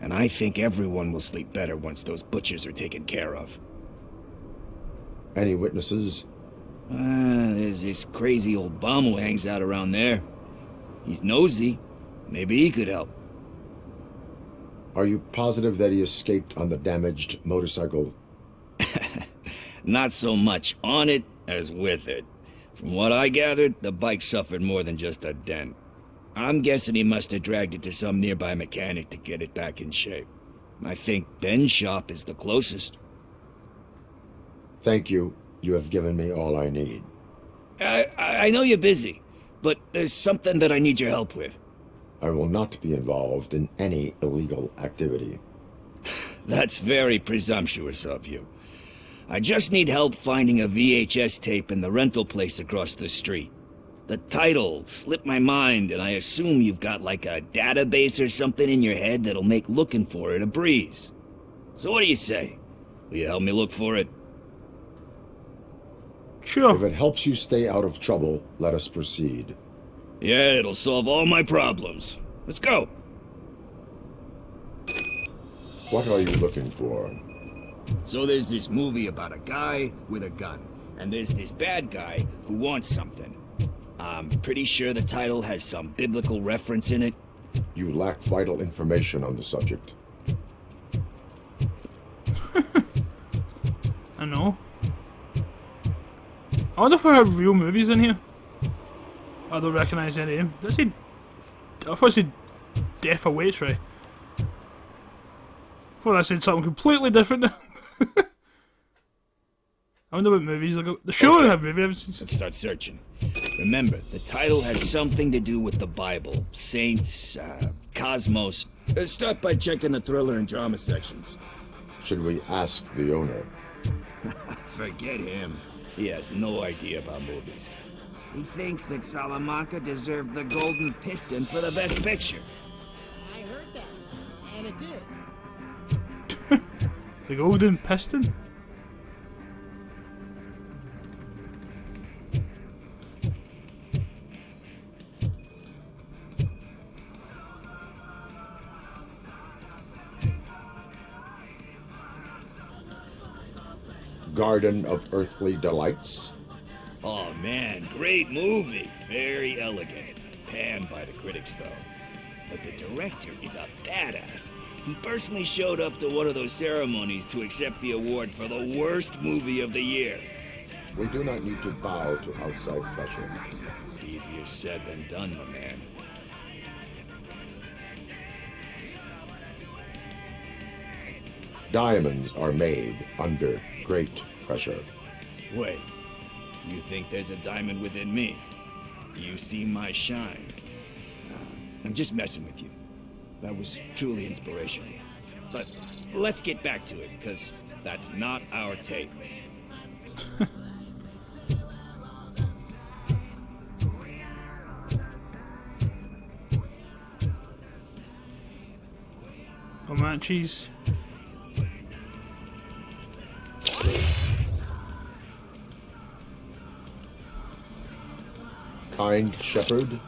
And I think everyone will sleep better once those butchers are taken care of. Any witnesses? There's this crazy old bum who hangs out around there. He's nosy. Maybe he could help. Are you positive that he escaped on the damaged motorcycle? Not so much on it as with it. From what I gathered, the bike suffered more than just a dent. I'm guessing he must have dragged it to some nearby mechanic to get it back in shape. I think Ben's shop is the closest. Thank you. You have given me all I need. I know you're busy, but there's something that I need your help with. I will not be involved in any illegal activity. That's very presumptuous of you. I just need help finding a VHS tape in the rental place across the street. The title slipped my mind, and I assume you've got like a database or something in your head that'll make looking for it a breeze. So what do you say? Will you help me look for it? Sure. If it helps you stay out of trouble, let us proceed. Yeah, it'll solve all my problems. Let's go. What are you looking for? So there's this movie about a guy with a gun, and there's this bad guy who wants something. I'm pretty sure the title has some biblical reference in it. You lack vital information on the subject. I know. I wonder if we have real movies in here. I don't recognise any of them. Did I say... I thought I said Death Awaits, right? I thought I said something completely different. I wonder what movies I got. Surely they have movie evidence. Let's start searching. Remember, the title has something to do with the Bible, saints, cosmos. Let's start by checking the thriller and drama sections. Should we ask the owner? Forget him. He has no idea about movies. He thinks that Salamanca deserved the Golden Piston for the Best Picture. I heard that, and it did. The Golden Piston? Garden of Earthly Delights? Oh man, great movie. Very elegant. Panned by the critics though. But the director is a badass. He personally showed up to one of those ceremonies to accept the award for the worst movie of the year. We do not need to bow to outside pressure. Easier said than done, my man. Diamonds are made under great pressure. Wait, do you think there's a diamond within me? Do you see my shine? I'm just messing with you. That was truly inspirational. But let's get back to it, because that's not our tape. Comanches. Kind Shepherd?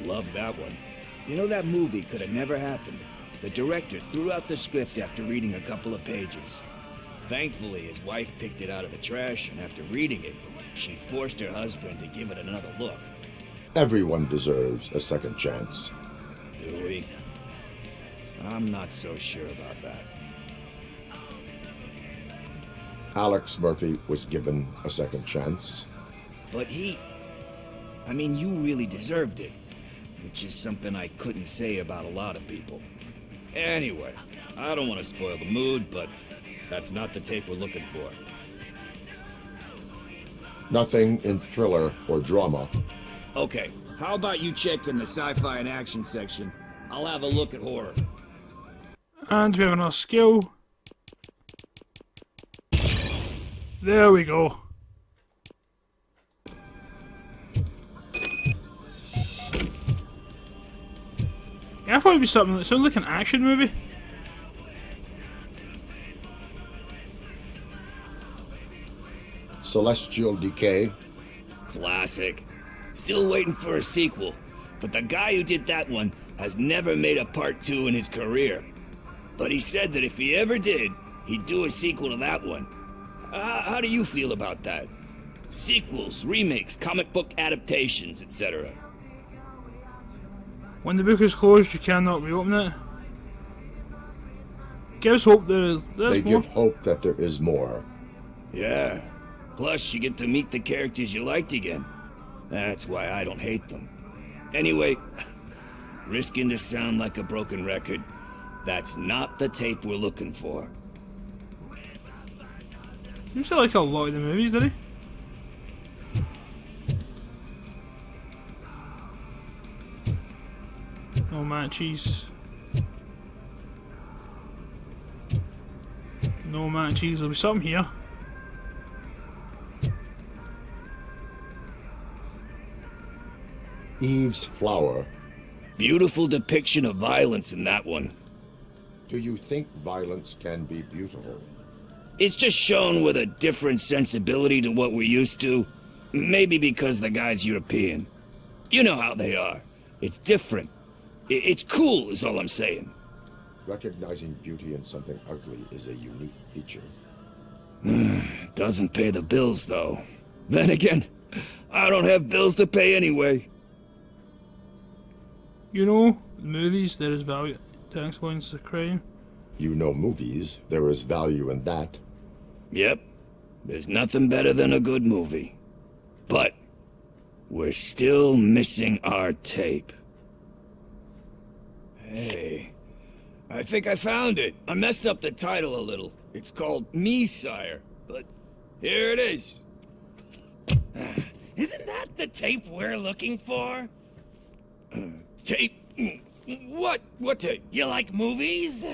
Love that one. You know, that movie could have never happened. The director threw out the script after reading a couple of pages. Thankfully, his wife picked it out of the trash, and after reading it, she forced her husband to give it another look. Everyone deserves a second chance. Do we? I'm not so sure about that. Alex Murphy was given a second chance. But I mean, you really deserved it. Which is something I couldn't say about a lot of people. Anyway, I don't want to spoil the mood, but that's not the tape we're looking for. Nothing in thriller or drama. Okay, how about you check in the sci-fi and action section? I'll have a look at horror. And we have another skill. There we go. Yeah, I thought it'd be something that sounds like an action movie. Celestial Decay. Classic. Still waiting for a sequel, but the guy who did that one has never made a part 2 in his career. But he said that if he ever did, he'd do a sequel to that one. How do you feel about that? Sequels, remakes, comic book adaptations, etc. When the book is closed, you cannot reopen it. Gives hope there's They more. give hope that there is more. Yeah. Plus, you get to meet the characters you liked again. That's why I don't hate them. Anyway, risking to sound like a broken record, that's not the tape we're looking for. Seems to like a lot of the movies, did he? No matches. No matches. There'll be something here. Eve's Flower. Beautiful depiction of violence in that one. Do you think violence can be beautiful? It's just shown with a different sensibility to what we're used to. Maybe because the guy's European. You know how they are. It's different. It's cool, is all I'm saying. Recognizing beauty in something ugly is a unique feature. Doesn't pay the bills, though. Then again, I don't have bills to pay anyway. You know, in movies, there is value to explains the crime. You know movies, there is value in that. Yep. There's nothing better than a good movie. But we're still missing our tape. Hey, I think I found it. I messed up the title a little. It's called Me, Sire. But here it is. Isn't that the tape we're looking for? Tape? What? What tape? You like movies?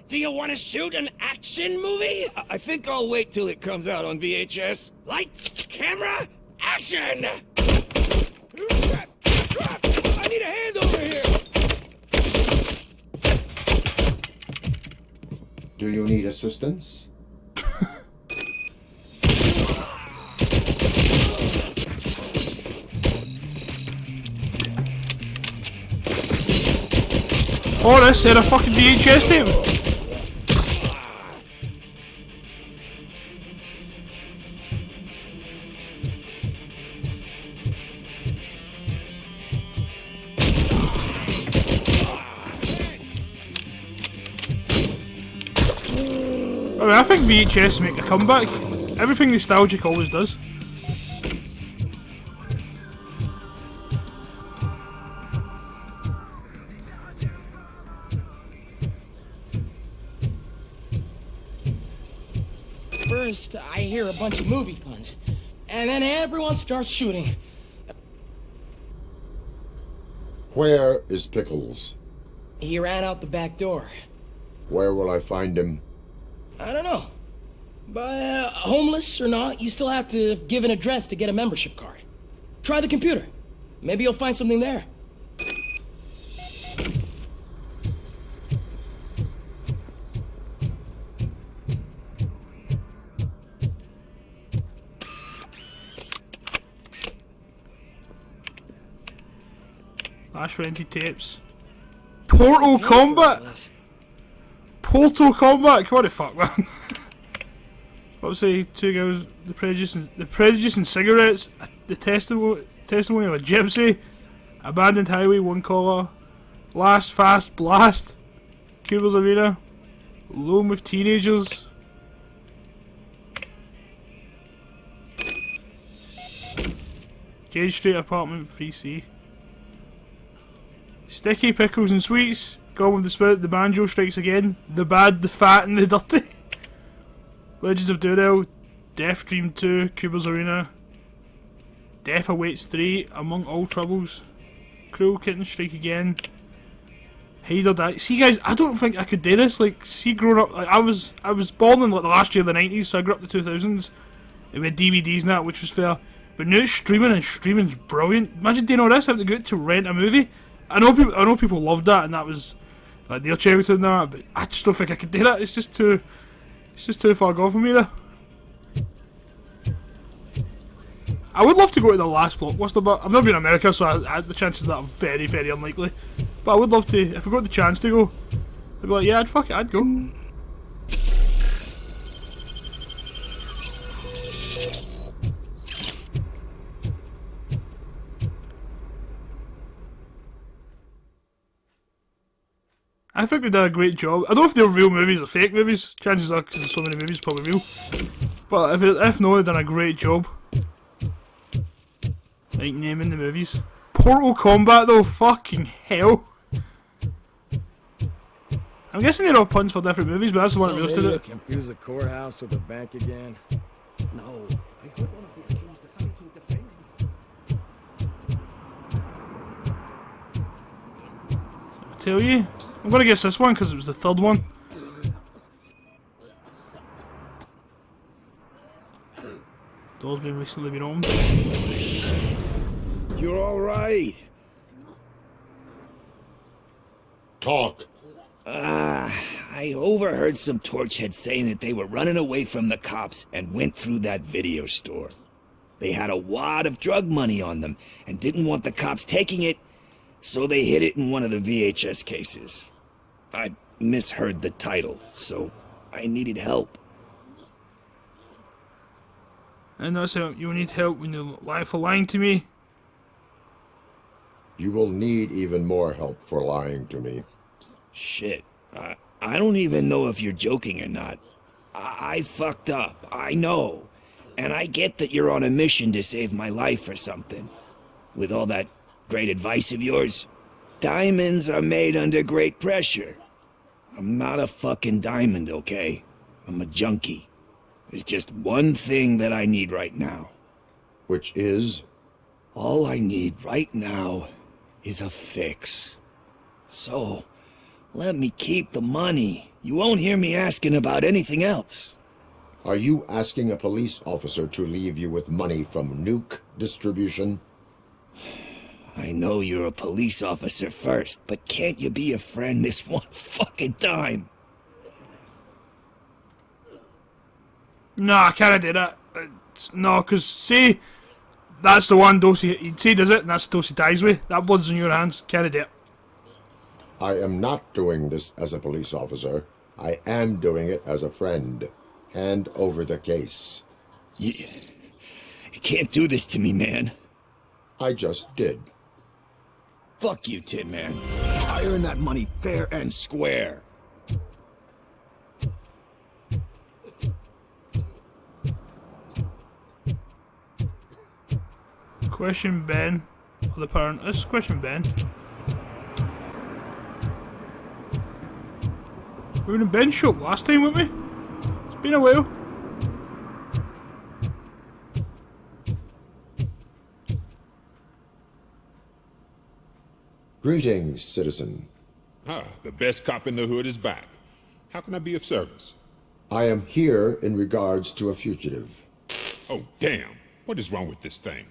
Do you want to shoot an action movie? I think I'll wait till it comes out on VHS. Lights, camera, action! I need a hand over here! Do you need assistance? Oh, this had a fucking VHS tape. I mean, I think VHS make a comeback. Everything nostalgic always does. First, I hear a bunch of movie guns, and then everyone starts shooting. Where is Pickles? He ran out the back door. Where will I find him? I don't know. But homeless or not, you still have to give an address to get a membership card. Try the computer. Maybe you'll find something there. Last rented tapes. Portal Combat! Portal Combat! What the fuck, man? What was the two girls? The prejudice and cigarettes. The testimony of a gypsy. Abandoned highway, one caller. Last fast blast. Cuba's arena. Alone with teenagers. Gage Street apartment 3C. Sticky pickles and sweets. Gone with the spirit. The banjo strikes again. The bad, the fat, and the dirty. Legends of Doodle. Death Dream 2. Cuba's Arena. Death Awaits 3. Among All Troubles. Cruel Kitten Strike Again. Hide or Die. See guys, I don't think I could do this. Like, see growing up, like I was born in like the last year of the 90s, so I grew up the 2000s. And we had DVDs and that, which was fair. But now it's streaming, and streaming's brilliant. Imagine doing all this, having to go out to rent a movie. I know people loved that, and that was like their childhood and that, but I just don't think I could do that. It's just too far gone for me there. I would love to go to the last blockbuster, but I've never been in America, so the chances of that are very, very unlikely. But I would love to, if I got the chance to go, I'd be like, yeah, I'd go. I think they did a great job. I don't know if they're real movies or fake movies. Chances are, because there's so many movies, probably real. But if not, they've done a great job. Like, naming the movies. Portal Combat, though, fucking hell. I'm guessing they're all puns for different movies, but that's the one that really stood out. Confuse the courthouse with a bank again. No, I heard one of the accused decided to defend himself. I tell you, I'm gonna guess this one because it was the third one. Door's been recently been opened. You're alright. Talk. I overheard some torchheads saying that they were running away from the cops and went through that video store. They had a wad of drug money on them and didn't want the cops taking it, so they hid it in one of the VHS cases. I misheard the title, so I needed help. And that's how you'll need help when you lie for lying to me. You will need even more help for lying to me. Shit. I don't even know if you're joking or not. I fucked up. I know. And I get that you're on a mission to save my life or something. With all that great advice of yours. Diamonds are made under great pressure. I'm not a fucking diamond, okay? I'm a junkie. There's just one thing that I need right now. Which is? All I need right now is a fix. So, let me keep the money. You won't hear me asking about anything else. Are you asking a police officer to leave you with money from nuke distribution? I know you're a police officer first, but can't you be a friend this one fucking time? No, I can't do that. No, because say that's the one dose he does it, and that's the dose he dies with. That blood's in your hands. Can't do it. I am not doing this as a police officer. I am doing it as a friend. Hand over the case. You can't do this to me, man. I just did. Fuck you, Tin Man. I earned that money fair and square. Question Ben. Or the parent. This question Ben. We were in Ben's shop last time, weren't we? It's been a while. Greetings, citizen. Ah, the best cop in the hood is back. How can I be of service? I am here in regards to a fugitive. Oh, damn. What is wrong with this thing?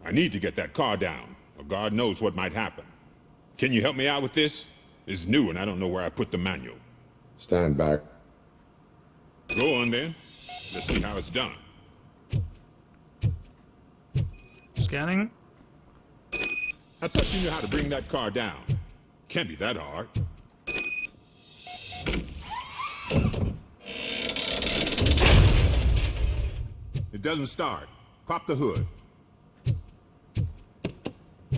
I need to get that car down, or God knows what might happen. Can you help me out with this? It's new and I don't know where I put the manual. Stand back. Go on then. Let's see how it's done. Scanning. I thought you knew how to bring that car down. Can't be that hard. It doesn't start. Pop the hood.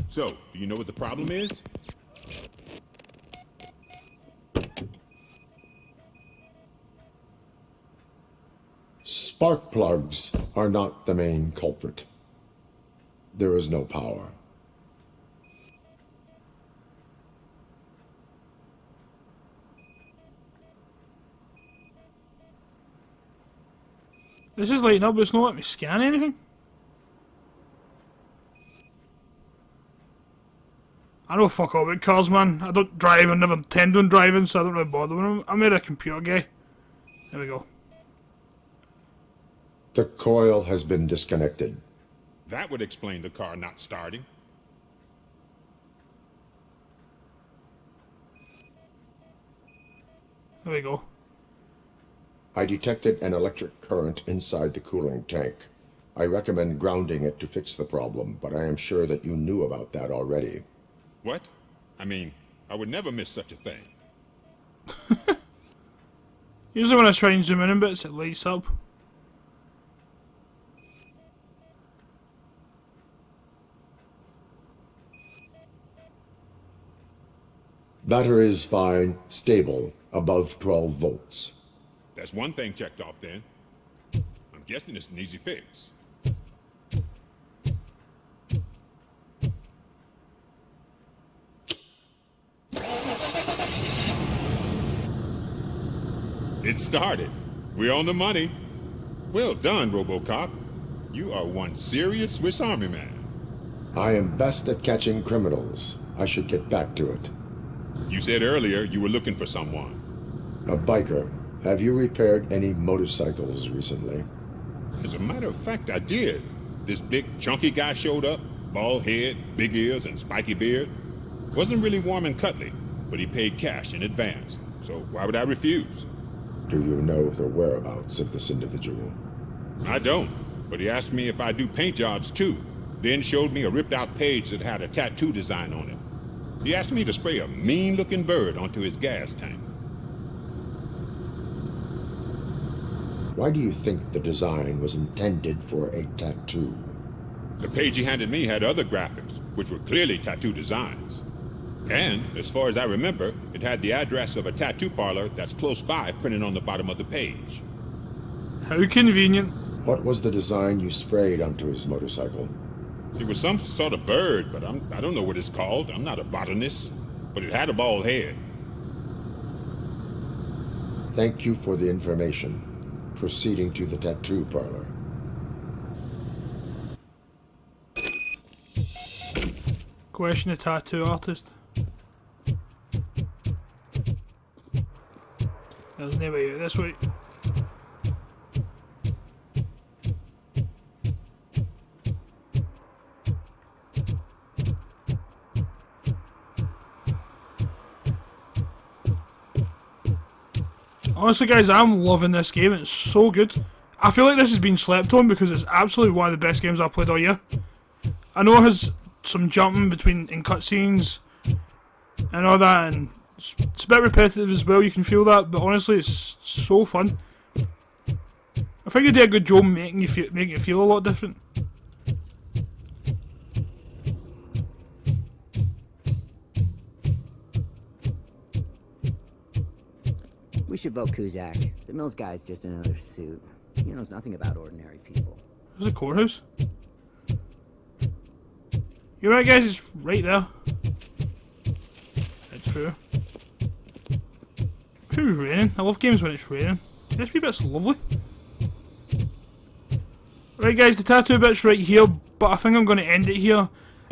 So, do you know what the problem is? Spark plugs are not the main culprit. There is no power. This is lighting up, but it's not letting me scan anything. I know fuck all about cars, man. I don't drive, I never intend on driving, so I don't really bother with them. I'm a computer guy. There we go. The coil has been disconnected. That would explain the car not starting. There we go. I detected an electric current inside the cooling tank. I recommend grounding it to fix the problem, but I am sure that you knew about that already. What? I mean, I would never miss such a thing. Usually when I try and zoom in bits, it lights up. Battery is fine, stable, above 12 volts. That's one thing checked off then. I'm guessing it's an easy fix. It started. We're on the money. Well done, RoboCop. You are one serious Swiss Army man. I am best at catching criminals. I should get back to it. You said earlier you were looking for someone. A biker. Have you repaired any motorcycles recently? As a matter of fact, I did. This big, chunky guy showed up. Bald head, big ears, and spiky beard. Wasn't really warm and cuddly, but he paid cash in advance. So why would I refuse? Do you know the whereabouts of this individual? I don't, but he asked me if I do paint jobs too. Then showed me a ripped-out page that had a tattoo design on it. He asked me to spray a mean-looking bird onto his gas tank. Why do you think the design was intended for a tattoo? The page he handed me had other graphics, which were clearly tattoo designs. And, as far as I remember, it had the address of a tattoo parlor that's close by printed on the bottom of the page. How convenient. What was the design you sprayed onto his motorcycle? It was some sort of bird, but I don't know what it's called. I'm not a botanist. But it had a bald head. Thank you for the information. Proceeding to the tattoo parlor. Question the tattoo artist. There's no way out this way. Honestly guys, I'm loving this game, it's so good. I feel like this has been slept on because it's absolutely one of the best games I've played all year. I know it has some jumping between in cutscenes and all that, and it's a bit repetitive as well, you can feel that, but honestly it's so fun. I think they did a good job making it feel a lot different. We should vote Kuzak. The Mills guy's just another suit. He knows nothing about ordinary people. There's a courthouse. You're right guys, it's right there. It's true. It was raining. I love games when it's raining. This wee bit's lovely. Right guys, the tattoo bit's right here, but I think I'm going to end it here.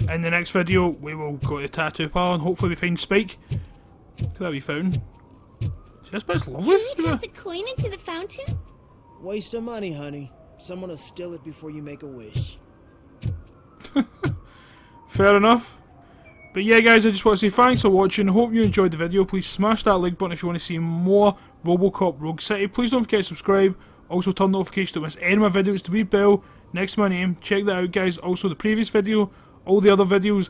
In the next video, we will go to the tattoo parlor and hopefully we find Spike. Look at that wee fountain. See, this bit's lovely. Can you toss a coin into the fountain? Waste of money, honey. Someone will steal it before you make a wish. Fair enough. But yeah guys, I just want to say thanks for watching. Hope you enjoyed the video. Please smash that like button if you want to see more RoboCop Rogue City. Please don't forget to subscribe. Also turn notifications to miss any of my videos. The wee bell next to my name. Check that out guys. Also the previous video, all the other videos,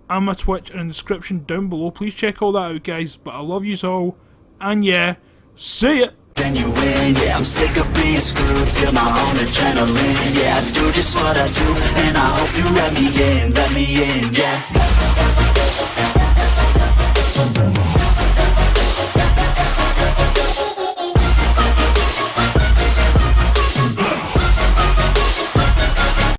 and my Twitch are in the description down below. Please check all that out guys. But I love yous all. And yeah, see ya! Then you win, yeah, I'm sick of being screwed. Feel my own adrenaline, yeah, I do just what I do. And I hope you let me in, yeah